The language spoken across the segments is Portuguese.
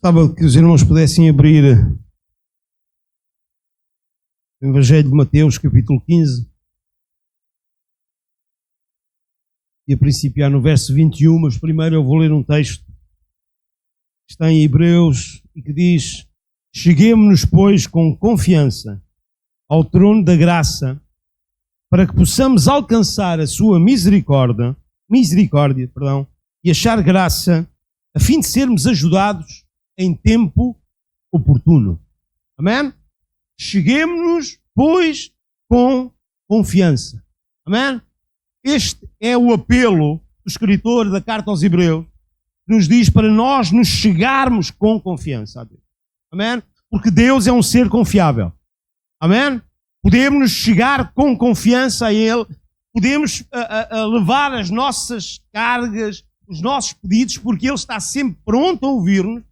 Gostava que os irmãos pudessem abrir o Evangelho de Mateus, capítulo 15, e a principiar no verso 21, mas primeiro eu vou ler um texto que está em Hebreus e que diz: cheguemo-nos, pois, com confiança ao trono da graça, para que possamos alcançar a sua misericórdia, e achar graça, a fim de sermos ajudados em tempo oportuno. Amém? Cheguemo-nos, pois, com confiança. Amém? Este é o apelo do escritor da carta aos Hebreus, que nos diz para nós nos chegarmos com confiança a Deus. Amém? Porque Deus é um ser confiável. Amém? Podemos nos chegar com confiança a Ele, podemos levar as nossas cargas, os nossos pedidos, porque Ele está sempre pronto a ouvir-nos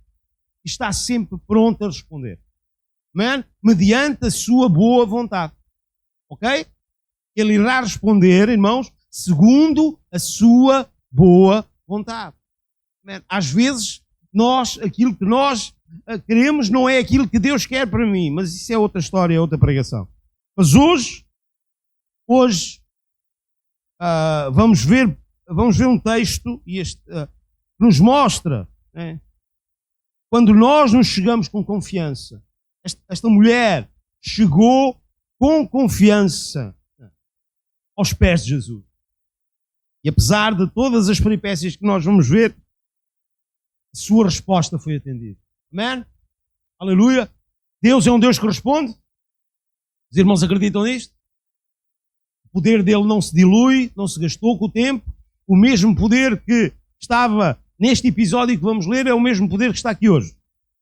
e está sempre pronto a responder. Amém? Mediante a sua boa vontade. Ok? Ele irá responder, irmãos, segundo a sua boa vontade. Amém? Às vezes, aquilo que nós queremos não é aquilo que Deus quer para mim, mas isso é outra história, é outra pregação. Mas hoje vamos ver um texto e este nos mostra, né, quando nós nos chegamos com confiança. Esta mulher chegou com confiança aos pés de Jesus. E apesar de todas as peripécias que nós vamos ver, a sua resposta foi atendida. Amém? Aleluia! Deus é um Deus que responde. Os irmãos acreditam nisto? O poder dele não se dilui, não se gastou com o tempo. O mesmo poder que estava neste episódio que vamos ler é o mesmo poder que está aqui hoje.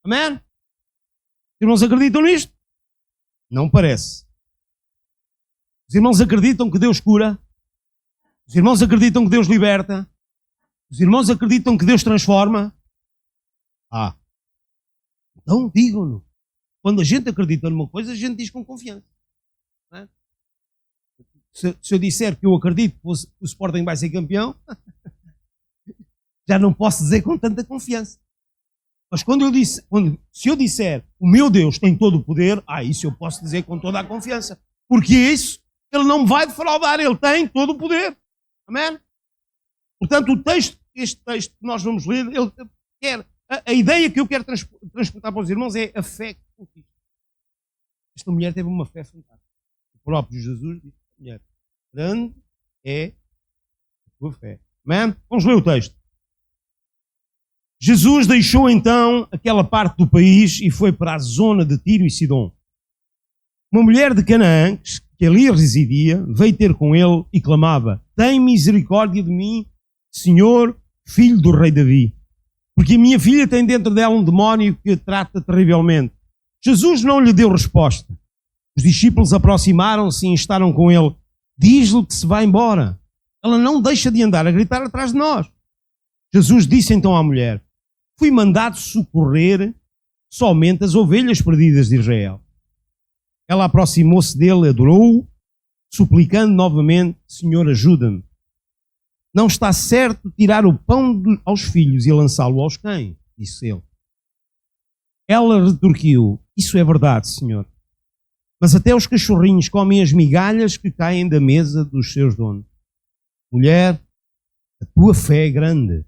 Amém? Os irmãos acreditam nisto? Não parece. Os irmãos acreditam que Deus cura? Os irmãos acreditam que Deus liberta? Os irmãos acreditam que Deus transforma? Então digam-no. Quando a gente acredita numa coisa, a gente diz com confiança. Não é? Se eu disser que eu acredito que o Sporting vai ser campeão, já não posso dizer com tanta confiança. Mas se eu disser o meu Deus tem todo o poder, isso eu posso dizer com toda a confiança. Porque isso, Ele não me vai defraudar, Ele tem todo o poder. Amém? Portanto, este texto que nós vamos ler, ele quer, a ideia que eu quero transportar para os irmãos é a fé que conquista. Esta mulher teve uma fé fantástica. O próprio Jesus disse: mulher, grande é a tua fé. Amém? Vamos ler o texto. Jesus deixou então aquela parte do país e foi para a zona de Tiro e Sidom. Uma mulher de Canaã, que ali residia, veio ter com ele e clamava: tem misericórdia de mim, Senhor, filho do rei Davi, porque a minha filha tem dentro dela um demónio que a trata terrivelmente. Jesus não lhe deu resposta. Os discípulos aproximaram-se e instaram com ele: diz-lhe que se vai embora. Ela não deixa de andar a gritar atrás de nós. Jesus disse então à mulher: fui mandado socorrer somente as ovelhas perdidas de Israel. Ela aproximou-se dele, adorou-o, suplicando novamente: Senhor, ajuda-me. Não está certo tirar o pão aos filhos e lançá-lo aos cães, disse ele. Ela retorquiu: isso é verdade, Senhor. Mas até os cachorrinhos comem as migalhas que caem da mesa dos seus donos. Mulher, a tua fé é grande.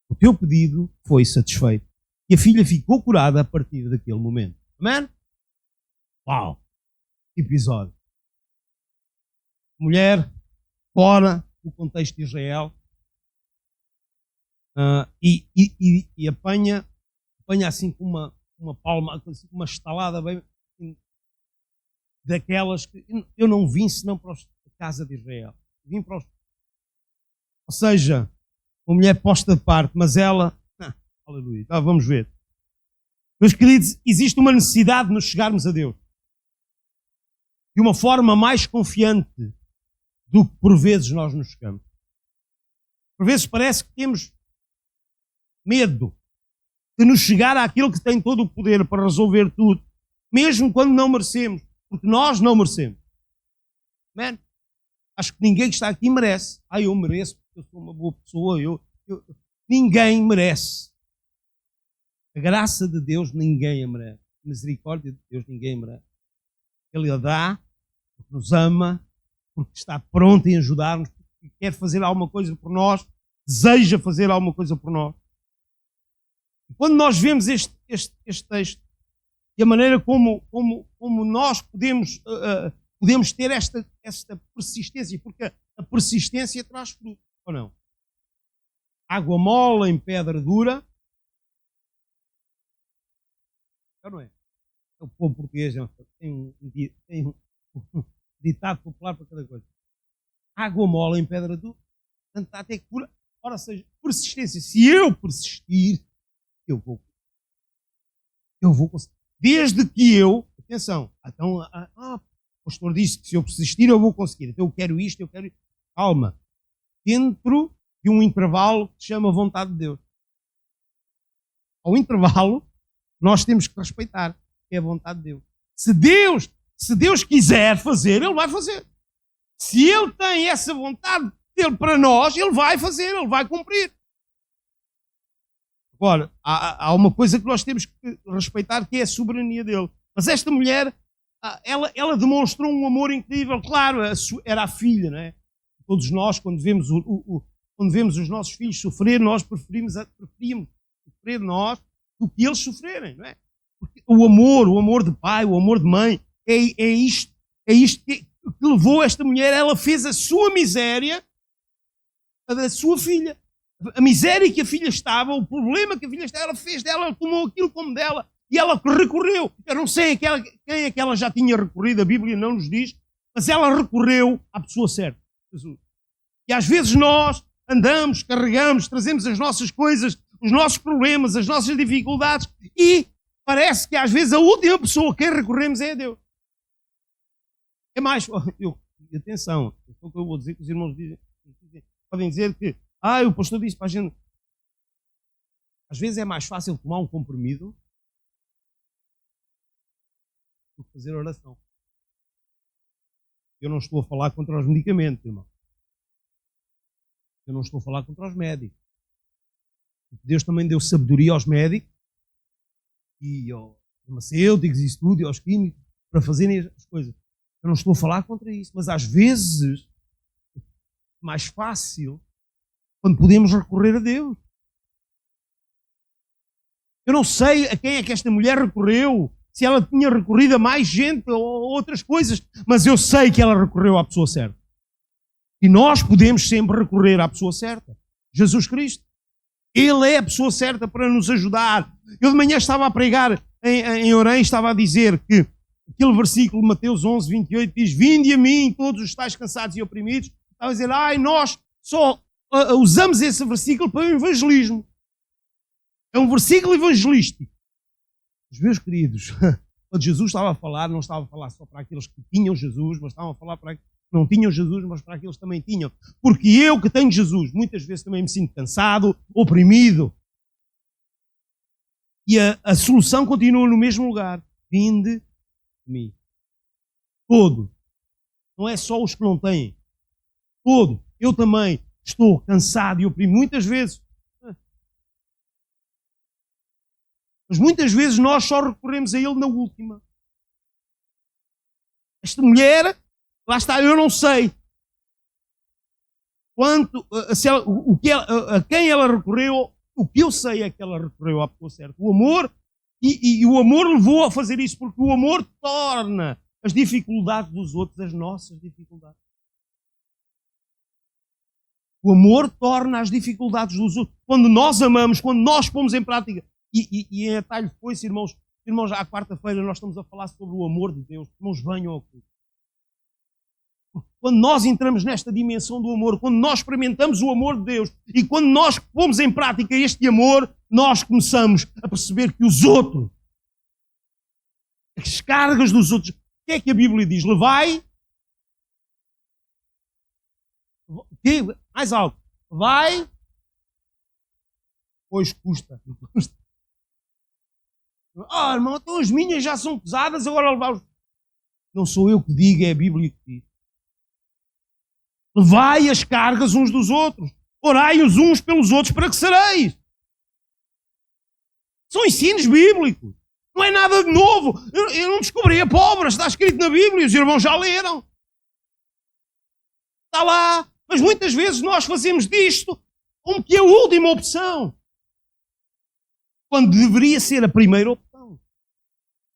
O teu pedido foi satisfeito. E a filha ficou curada a partir daquele momento. Amém? Uau! Episódio. Mulher, fora do contexto de Israel, e apanha assim com uma palma, assim, uma estalada bem assim, daquelas que eu não vim senão para a casa de Israel. Vim para ou seja, uma mulher posta de parte, mas ela, aleluia, então vamos ver. Meus queridos, existe uma necessidade de nos chegarmos a Deus de uma forma mais confiante do que por vezes nós nos chegamos. Por vezes parece que temos medo de nos chegar àquilo que tem todo o poder para resolver tudo, mesmo quando não merecemos, porque nós não merecemos. Amém? Acho que ninguém que está aqui merece. Eu mereço porque eu sou uma boa pessoa. Ninguém merece. A graça de Deus ninguém a merece. A misericórdia de Deus ninguém a merece. Ele a dá porque nos ama, porque está pronto em ajudar-nos, porque quer fazer alguma coisa por nós, deseja fazer alguma coisa por nós. E quando nós vemos este texto e a maneira como nós podemos ter esta persistência, porque a persistência traz fruto, ou não? Água mole em pedra dura. Não é? O povo português tem um ditado popular para cada coisa. Água mole em pedra dura. Portanto, até que ora seja, persistência. Se eu persistir, eu vou conseguir. Desde que atenção, então, o pastor disse que se eu persistir eu vou conseguir. Então eu quero isto, eu quero isto. Calma. Dentro de um intervalo que se chama vontade de Deus. Ao intervalo, nós temos que respeitar, que é a vontade de Deus. Se Deus quiser fazer, Ele vai fazer. Se Ele tem essa vontade dele para nós, Ele vai fazer, Ele vai cumprir. Agora, há uma coisa que nós temos que respeitar, que é a soberania dele. Mas esta mulher, ela demonstrou um amor incrível. Claro, era a filha, não é? Todos nós, quando vemos os nossos filhos sofrer, nós preferimos sofrer nós do que eles sofrerem, não é? Porque o amor de pai, o amor de mãe, é isto que levou esta mulher. Ela fez a sua miséria a da sua filha. A miséria que a filha estava, o problema que a filha estava, ela fez dela, ela tomou aquilo como dela e ela recorreu. Eu não sei quem é que ela já tinha recorrido, a Bíblia não nos diz, mas ela recorreu à pessoa certa, Jesus. E às vezes nós andamos, carregamos, trazemos as nossas coisas, os nossos problemas, as nossas dificuldades e parece que às vezes a última pessoa a quem recorremos é a Deus. É mais, atenção, é o que eu vou dizer que os irmãos podem dizer que o pastor disse para a gente, às vezes é mais fácil tomar um comprimido do que fazer oração. Eu não estou a falar contra os medicamentos, irmão. Eu não estou a falar contra os médicos. Deus também deu sabedoria aos médicos e aos farmacêuticos e isso tudo, e aos químicos, para fazerem as coisas. Eu não estou a falar contra isso, mas às vezes é mais fácil quando podemos recorrer a Deus. Eu não sei a quem é que esta mulher recorreu, se ela tinha recorrido a mais gente ou outras coisas, mas eu sei que ela recorreu à pessoa certa. E nós podemos sempre recorrer à pessoa certa, Jesus Cristo. Ele é a pessoa certa para nos ajudar. Eu de manhã estava a pregar em Orem, estava a dizer que aquele versículo, Mateus 11, 28, diz: vinde a mim todos os que estáis cansados e oprimidos. Estava a dizer, nós só usamos esse versículo para o evangelismo. É um versículo evangelístico. Os meus queridos, quando Jesus estava a falar, não estava a falar só para aqueles que tinham Jesus, mas estava a falar para aqueles que não tinham Jesus, mas para aqueles que também tinham. Porque eu que tenho Jesus, muitas vezes também me sinto cansado, oprimido. E a solução continua no mesmo lugar. Vinde a mim. Todo. Não é só os que não têm. Todo. Eu também estou cansado e oprimido. Muitas vezes. Mas muitas vezes nós só recorremos a Ele na última. Esta mulher, lá está, eu não sei a quem ela recorreu. O que eu sei é que ela recorreu à pessoa certa. O amor, e o amor levou a fazer isso, porque o amor torna as dificuldades dos outros as nossas dificuldades. O amor torna as dificuldades dos outros. Quando nós amamos, quando nós pomos em prática. E em atalho depois, irmãos, à quarta-feira nós estamos a falar sobre o amor de Deus. Irmãos, venham ao culto. Quando nós entramos nesta dimensão do amor, quando nós experimentamos o amor de Deus e quando nós pomos em prática este amor, nós começamos a perceber que os outros, as cargas dos outros, o que é que a Bíblia diz? Levai, mais alto, vai, pois custa. Irmão, então as minhas já são pesadas, agora levar os... Não sou eu que digo, é a Bíblia que diz. Levai as cargas uns dos outros. Orai os uns pelos outros para que sereis. São ensinos bíblicos. Não é nada de novo. Eu não descobri a pólvora, está escrito na Bíblia, os irmãos já leram. Está lá. Mas muitas vezes nós fazemos disto como que é a última opção. Quando deveria ser a primeira opção.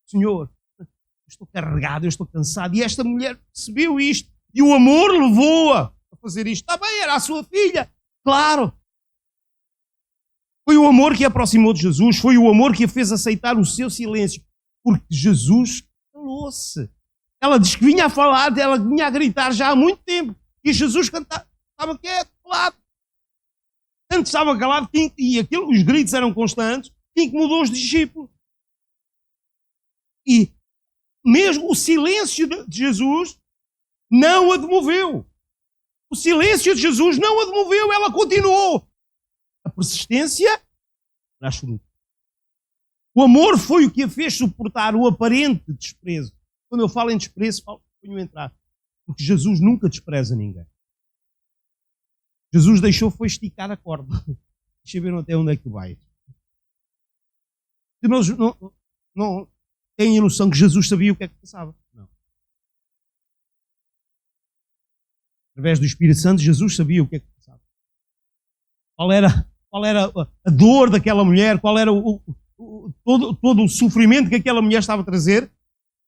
Senhor, eu estou carregado, eu estou cansado. E esta mulher percebeu isto. E o amor levou-a a fazer isto. Está bem, era a sua filha. Claro. Foi o amor que a aproximou de Jesus. Foi o amor que a fez aceitar o seu silêncio. Porque Jesus calou-se. Ela diz que vinha a falar, ela vinha a gritar já há muito tempo. E Jesus estava quieto, calado. Tanto estava calado e os gritos eram constantes, que incomodou os discípulos. E mesmo o silêncio de Jesus não a demoveu. O silêncio de Jesus não a demoveu, ela continuou. A persistência era absoluta. O amor foi o que a fez suportar o aparente desprezo. Quando eu falo em desprezo, ponho entrar. Porque Jesus nunca despreza ninguém. Jesus deixou foi esticar a corda. Deixa eu ver até onde é que tu vais. Os irmãos não têm a noção que Jesus sabia o que é que passava. Não. Através do Espírito Santo, Jesus sabia o que é que passava. Qual era a dor daquela mulher, qual era todo o sofrimento que aquela mulher estava a trazer.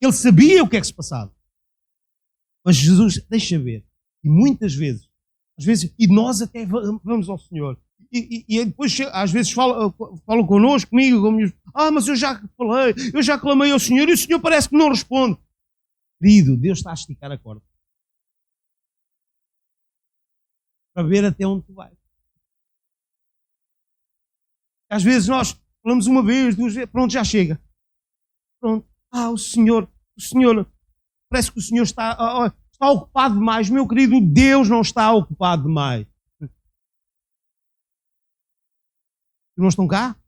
Ele sabia o que é que se passava. Mas Jesus, deixa ver, e muitas vezes, às vezes, e nós até vamos ao Senhor, e depois às vezes falam connosco, comigo, mas eu já falei, eu já clamei ao Senhor, e o Senhor parece que não responde. Querido, Deus está a esticar a corda. Para ver até onde tu vais. Às vezes nós falamos uma vez, duas vezes, pronto, já chega. Pronto, o Senhor, parece que o Senhor está ocupado demais. Meu querido, Deus não está ocupado demais. Não estão cá?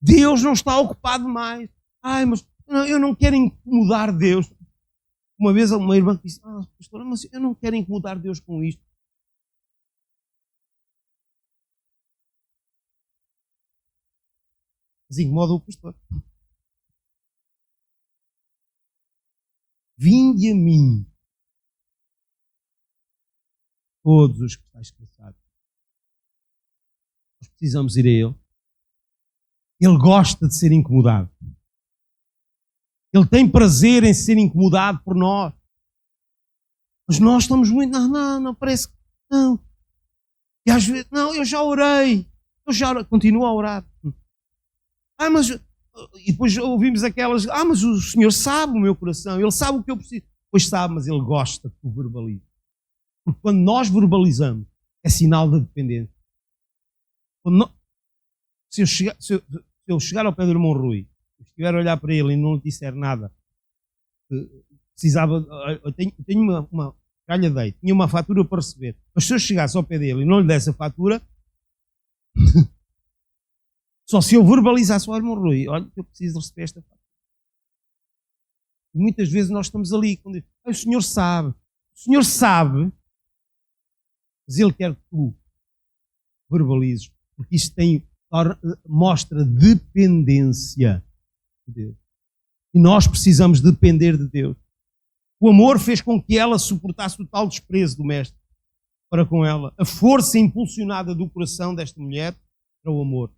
Deus não está ocupado demais. Mas eu não quero incomodar Deus. Uma vez uma irmã disse, pastor, mas eu não quero incomodar Deus com isto. Mas incomoda o pastor. Vinde a mim, todos os que estáis cansados. Nós precisamos ir a Ele. Ele gosta de ser incomodado. Ele tem prazer em ser incomodado por nós. Mas nós estamos muito, não, parece que não. E às vezes, eu já orei. Continuo a orar. E depois ouvimos aquelas, mas o Senhor sabe o meu coração, Ele sabe o que eu preciso. Pois sabe, mas Ele gosta que o verbalize. Porque quando nós verbalizamos, é sinal de dependência. Se eu chegar ao pé do irmão Rui, estiver a olhar para ele e não lhe disser nada, precisava, eu tenho uma calha de tinha uma fatura para receber, mas se eu chegasse ao pé dele e não lhe desse a fatura, só se eu verbalizasse ao irmão Rui, olha, eu preciso receber esta fatura. E muitas vezes nós estamos ali, quando o Senhor sabe, mas Ele quer que tu verbalizes, porque isto mostra dependência de Deus. E nós precisamos depender de Deus. O amor fez com que ela suportasse o tal desprezo do mestre para com ela. A força impulsionada do coração desta mulher era o amor. O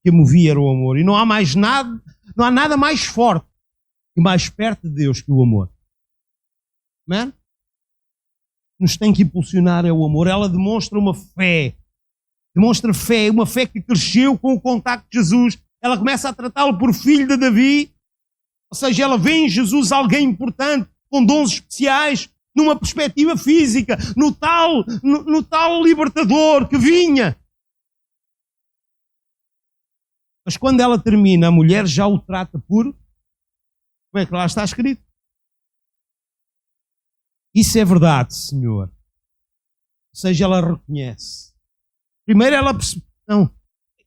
que a movia era o amor. E não há nada mais forte e mais perto de Deus que o amor. Amém? Nos tem que impulsionar é o amor. Ela demonstra uma fé. Demonstra fé, uma fé que cresceu com o contacto de Jesus. Ela começa a tratá-lo por filho de Davi. Ou seja, ela vê em Jesus alguém importante, com dons especiais, numa perspectiva física, no tal libertador que vinha. Mas quando ela termina, a mulher já o trata por... Como é que lá está escrito? Isso é verdade, Senhor. Ou seja, ela reconhece. Primeiro ela percebe, não,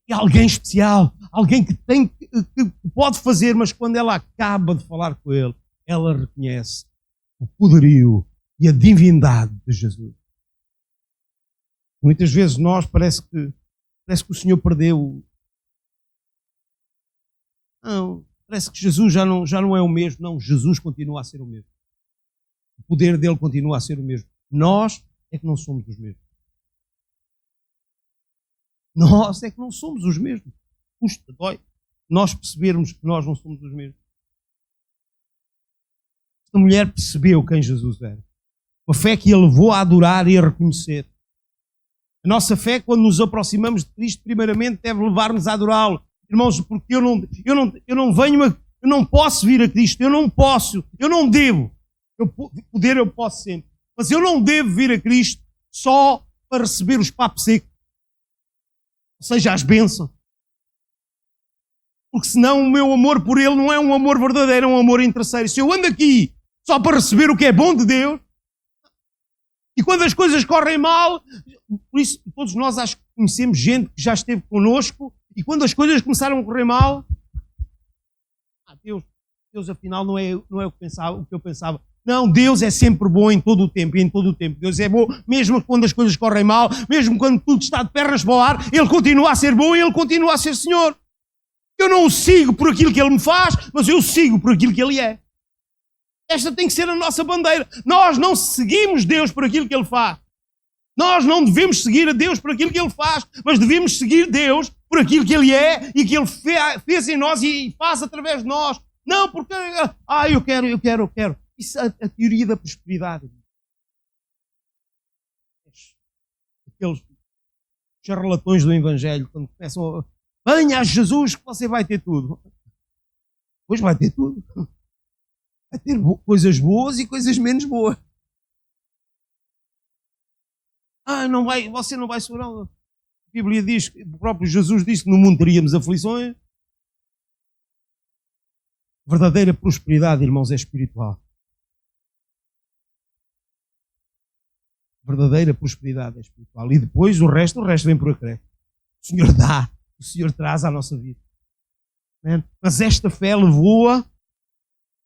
é alguém especial, alguém que pode fazer, mas quando ela acaba de falar com ele, ela reconhece o poderio e a divindade de Jesus. Muitas vezes nós parece que o Senhor perdeu Não, parece que Jesus já não é o mesmo. Não, Jesus continua a ser o mesmo. O poder dele continua a ser o mesmo. Nós é que não somos os mesmos. Nós é que não somos os mesmos. Custa, dói. Nós percebermos que nós não somos os mesmos. Esta mulher percebeu quem Jesus era. Uma fé que a levou a adorar e a reconhecer. A nossa fé, quando nos aproximamos de Cristo, primeiramente deve levar-nos a adorá-lo. Irmãos, porque eu não posso vir a Cristo, eu não devo. Poder eu posso sempre. Mas eu não devo vir a Cristo só para receber os papos secos. Ou seja, as bênçãos. Porque senão o meu amor por Ele não é um amor verdadeiro, é um amor interesseiro. Se eu ando aqui só para receber o que é bom de Deus, e quando as coisas correm mal, por isso todos nós acho que conhecemos gente que já esteve connosco, e quando as coisas começaram a correr mal, Deus afinal não é o que eu pensava. Não, Deus é sempre bom em todo o tempo, e em todo o tempo. Deus é bom, mesmo quando as coisas correm mal, mesmo quando tudo está de pernas para o ar, Ele continua a ser bom e Ele continua a ser Senhor. Eu não o sigo por aquilo que Ele me faz, mas eu o sigo por aquilo que Ele é. Esta tem que ser a nossa bandeira. Nós não seguimos Deus por aquilo que Ele faz. Nós não devemos seguir a Deus por aquilo que Ele faz, mas devemos seguir Deus por aquilo que Ele é e que Ele fez em nós e faz através de nós. Não porque, eu quero. Isso é a teoria da prosperidade. Aqueles charlatões do Evangelho, quando começam a... Venha a Jesus que você vai ter tudo. Pois vai ter tudo. Vai ter coisas boas e coisas menos boas. Você não vai segurar. A Bíblia diz, o próprio Jesus disse que no mundo teríamos aflições. Verdadeira prosperidade, irmãos, é espiritual. Verdadeira prosperidade é espiritual. E depois o resto vem por acréscimo. O Senhor dá, o Senhor traz à nossa vida. Mas esta fé levou-a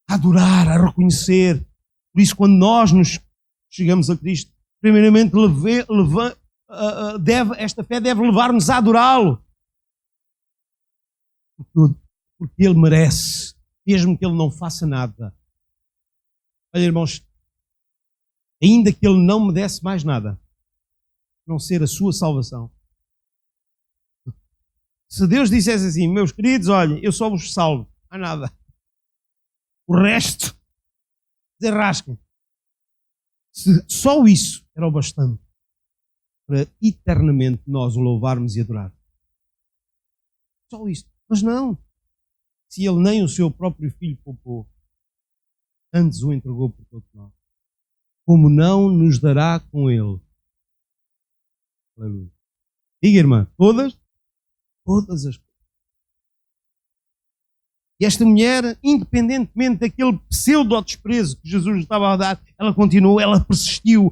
a adorar, a reconhecer. Por isso, quando nós nos chegamos a Cristo, primeiramente esta fé deve levar-nos a adorá-lo. Porque Ele merece, mesmo que Ele não faça nada. Olha, irmãos, ainda que Ele não me desse mais nada, a não ser a sua salvação. Se Deus dissesse assim, meus queridos, olhem, eu só vos salvo, não há nada. O resto, desarrasquem. Se só isso era o bastante para eternamente nós o louvarmos e adorarmos. Só isso. Mas não. Se Ele nem o seu próprio Filho poupou, antes o entregou por todos nós, como não nos dará com Ele? Aleluia. Diga, irmã, todas as coisas. E esta mulher, independentemente daquele pseudo-desprezo que Jesus lhe estava a dar, ela continuou, ela persistiu,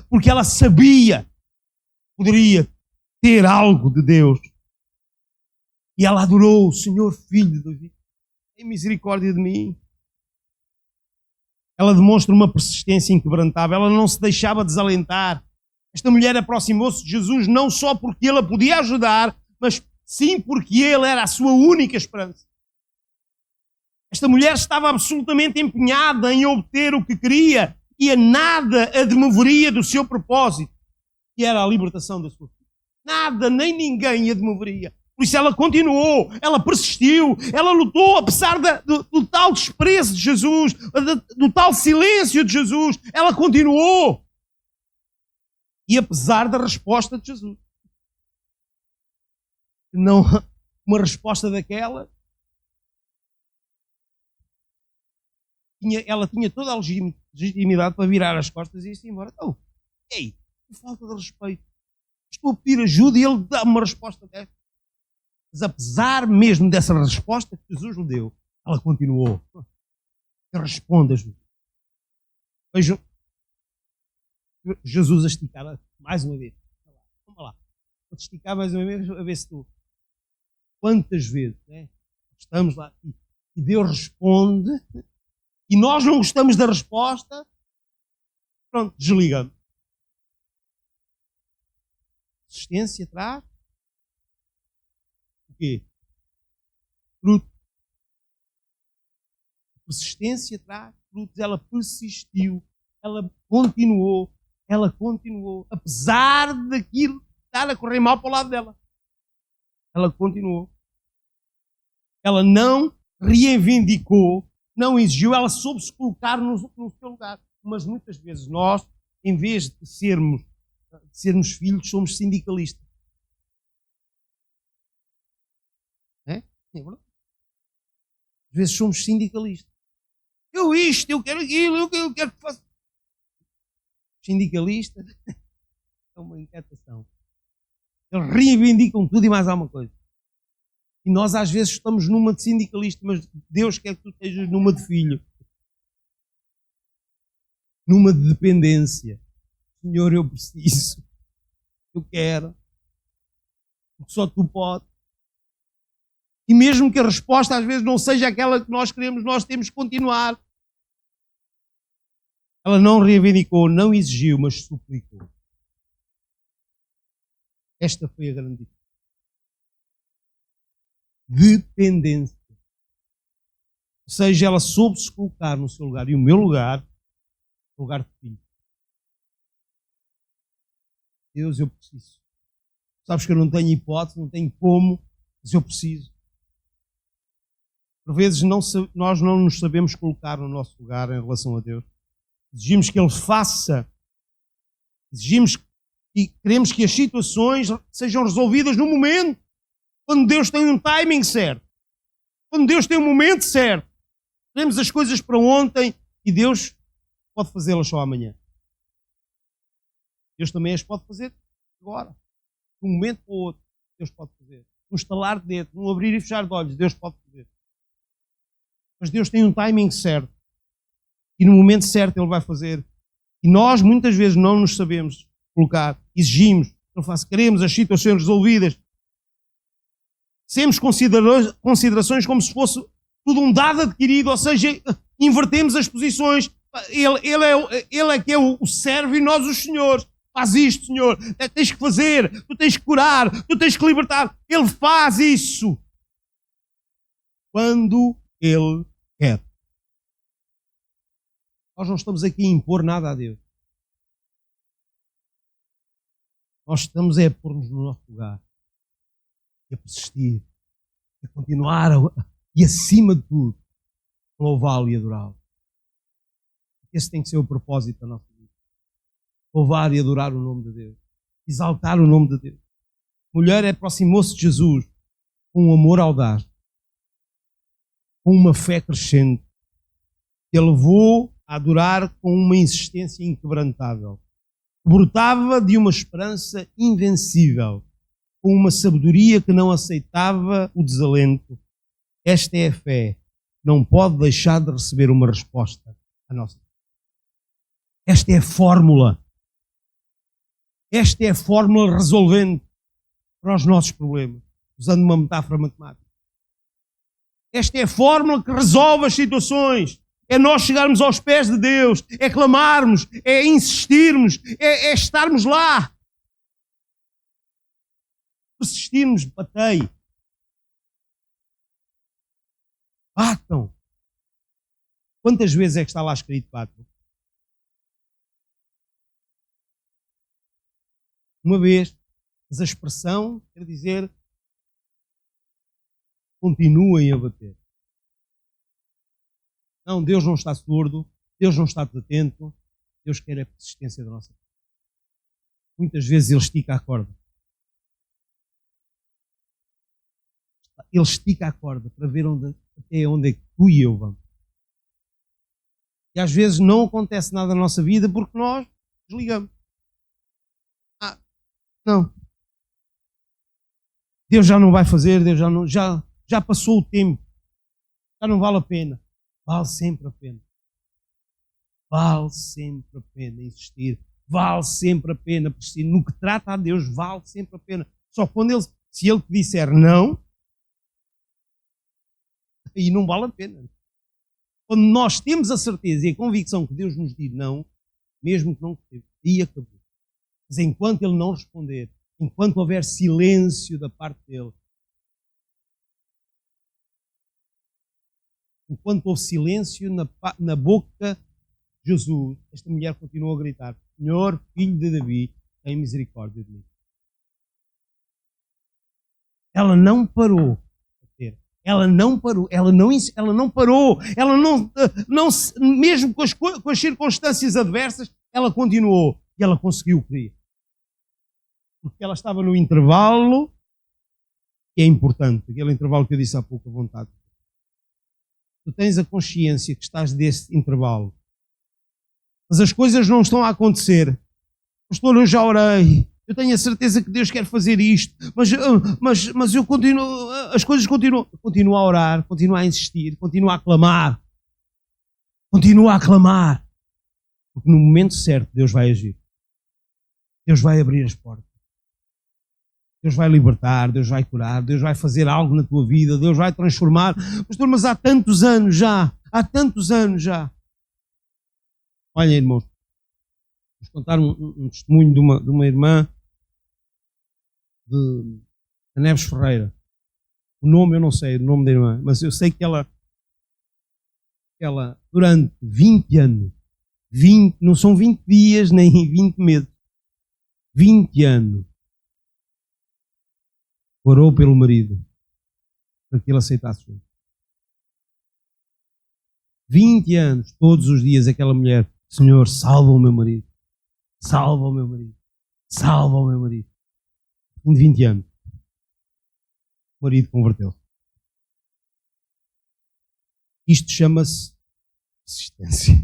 porque ela sabia que poderia ter algo de Deus. E ela adorou o Senhor, Filho de Davi. Tem misericórdia de mim. Ela demonstra uma persistência inquebrantável, ela não se deixava desalentar. Esta mulher aproximou-se de Jesus não só porque Ele a podia ajudar, mas sim porque Ele era a sua única esperança. Esta mulher estava absolutamente empenhada em obter o que queria e a nada a demoveria do seu propósito, que era a libertação da sua filha. Nada, nem ninguém a demoveria. Por isso ela continuou, ela persistiu, ela lutou apesar do tal desprezo de Jesus, do tal silêncio de Jesus. Ela continuou. E apesar da resposta de Jesus. Não uma resposta daquela... Ela tinha toda a legitimidade para virar as costas e ir-se embora. Então, que falta de respeito. Estou a pedir ajuda e ele dá uma resposta dessa. Mas apesar mesmo dessa resposta que Jesus lhe deu, ela continuou. Responda, Jesus. Vejam Jesus a esticar mais uma vez. Vamos lá. Vou-te esticar mais uma vez a ver se tu... Quantas vezes estamos lá e Deus responde... E nós não gostamos da resposta, pronto, desligamos. Persistência traz o quê? Fruto. Persistência traz frutos. Ela persistiu, ela continuou, apesar daquilo estar a correr mal para o lado dela. Ela continuou. Ela não reivindicou, não exigiu, ela soube se colocar no seu lugar. Mas muitas vezes nós, em vez de sermos filhos, somos sindicalistas. É verdade. Às vezes somos sindicalistas. Eu quero aquilo, eu quero que faça. Sindicalista é uma inquietação. Eles reivindicam tudo e mais alguma coisa. E nós às vezes estamos numa de sindicalista, mas Deus quer que tu estejas numa de filho. Numa de dependência. Senhor, eu preciso. Eu quero. Porque só tu podes. E mesmo que a resposta às vezes não seja aquela que nós queremos, nós temos que continuar. Ela não reivindicou, não exigiu, mas suplicou. Esta foi a grande diferença. Dependência. Ou seja, ela soube se colocar no seu lugar e o meu lugar, no lugar de filho. Deus, eu preciso. Sabes que eu não tenho hipótese, não tenho como, mas eu preciso. Por vezes nós não nos sabemos colocar no nosso lugar em relação a Deus. Exigimos que Ele faça, exigimos e queremos que as situações sejam resolvidas no momento, quando Deus tem um timing certo, quando Deus tem um momento certo. Queremos as coisas para ontem e Deus pode fazê-las só amanhã. Deus também as pode fazer agora, de um momento para o outro. Deus pode fazer. Um estalar de dedo, um abrir e fechar de olhos, Deus pode fazer. Mas Deus tem um timing certo. E no momento certo Ele vai fazer. E nós muitas vezes não nos sabemos colocar, exigimos, queremos as situações resolvidas. Temos considerações como se fosse tudo um dado adquirido, ou seja, invertemos as posições. Ele é que é o servo e nós os senhores. Faz isto, Senhor. Tens que fazer, tu tens que curar, tu tens que libertar. Ele faz isso quando Ele quer. Nós não estamos aqui a impor nada a Deus. Nós estamos a pôr-nos no nosso lugar. A persistir. A continuar e, acima de tudo, louvá-lo e adorá-lo. Esse tem que ser o propósito da nossa vida. Louvar e adorar o nome de Deus. Exaltar o nome de Deus. A mulher aproximou-se de Jesus com um amor audaz. Com uma fé crescente. Que a levou a adorar com uma insistência inquebrantável. Brotava de uma esperança invencível, com uma sabedoria que não aceitava o desalento. Esta é a fé. Não pode deixar de receber uma resposta à nossa. Esta é a fórmula. Esta é a fórmula resolvente para os nossos problemas, usando uma metáfora matemática. Esta é a fórmula que resolve as situações. É nós chegarmos aos pés de Deus, é clamarmos, é insistirmos, é estarmos lá. Persistirmos, batei. Batam. Quantas vezes é que está lá escrito batam? Uma vez. Mas a expressão quer dizer continuem a bater. Não, Deus não está surdo, Deus não está desatento, Deus quer a persistência da nossa vida. Muitas vezes Ele estica a corda. Ele estica a corda para ver até onde é que tu e eu vamos. E às vezes não acontece nada na nossa vida porque nós desligamos. Não. Deus já não vai fazer, Deus já passou o tempo. Já não vale a pena. Vale sempre a pena. Vale sempre a pena insistir. Vale sempre a pena persistir. No que trata a Deus, vale sempre a pena. Só quando se Ele te disser não, aí não vale a pena. Quando nós temos a certeza e a convicção que Deus nos diz não, mesmo que não queremos, aí acabou. Mas enquanto Ele não responder, enquanto houver silêncio da parte dEle, enquanto houve silêncio na boca de Jesus, esta mulher continuou a gritar: Senhor, filho de Davi, tem misericórdia de mim. Ela não parou. Ela não parou, mesmo com as circunstâncias adversas, ela continuou e ela conseguiu crer. Porque ela estava no intervalo, que é importante, aquele intervalo que eu disse há pouco, a vontade. Tu tens a consciência que estás desse intervalo, mas as coisas não estão a acontecer. Pastor, eu já orei. Eu tenho a certeza que Deus quer fazer isto, mas eu continuo, as coisas continuam. Continua a orar, continua a insistir, continua a clamar. Continua a clamar. Porque no momento certo Deus vai agir. Deus vai abrir as portas. Deus vai libertar, Deus vai curar, Deus vai fazer algo na tua vida, Deus vai transformar. Pastor, mas há tantos anos já. Olha, irmãos, vou contar um testemunho de uma irmã de Neves Ferreira. O nome eu não sei, o nome da irmã, mas eu sei que ela durante 20 anos, não são 20 dias nem 20 meses, 20 anos, orou pelo marido para que ele aceitasse Jesus. 20 anos, todos os dias, aquela mulher: Senhor, salva o meu marido, salva o meu marido, salva o meu marido. De 20 anos, o marido converteu-se. Isto chama-se persistência.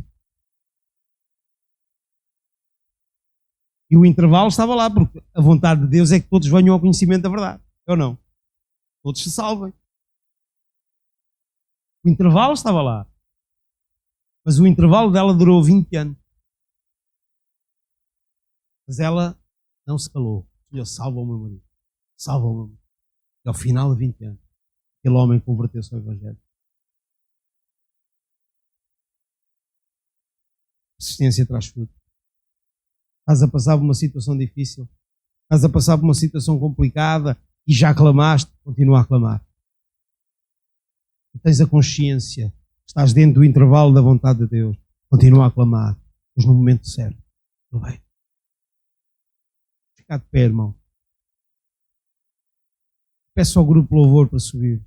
E o intervalo estava lá, porque a vontade de Deus é que todos venham ao conhecimento da verdade. Ou não? Todos se salvem. O intervalo estava lá. Mas o intervalo dela durou 20 anos. Mas ela não se calou. Senhor, salva o meu marido. Salva o meu marido. E ao final de 20 anos, aquele homem converteu-se ao Evangelho. Persistência traz fruto. Estás a passar por uma situação difícil. Estás a passar por uma situação complicada e já clamaste, continua a clamar. Tu tens a consciência, estás dentro do intervalo da vontade de Deus, continua a clamar, mas no momento certo. Não vai. Fica de pé, irmão. Peço ao grupo louvor para subir.